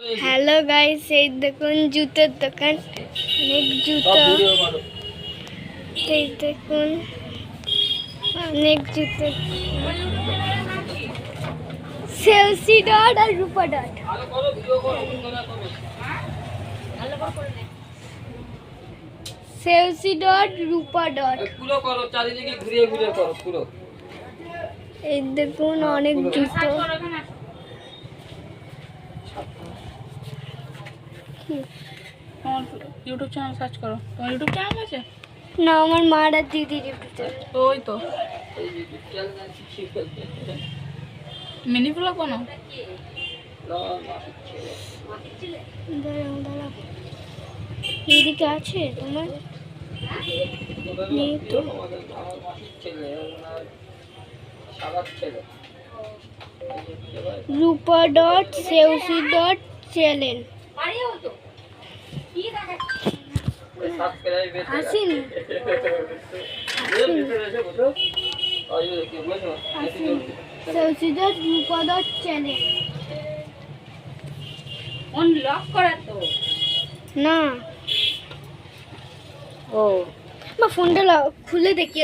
Hello guys, এই দেখুন জুতোর দোকান, অনেক জুতো। এই দেখুন অনেক জুতো, সেলসি ডট আর রূপা ডট। সেলসি ডট রূপা ডট। পুরো করো, চারিদিকে ঘুরিয়ে ঘুরিয়ে করো পুরো। এই দেখুন অনেক জুতো। ইউটিউব চ্যানেল সার্চ করো। তোমার ইউটিউব চ্যানেল আছে? না, আমার মার আর দিদির ইউটিউব চ্যানেল। ওই তো মিনি ব্লগ বানাও। দাঁড়াও দাঁড়াও, এদিকে আছে তোমার? নেই তো। রূপা ডট সেলসি ডট চ্যানেল আসেনি, সেলসি dot Rupa dot channel. Unlock করা তো না, ও ফোনটা খুলে দেখি।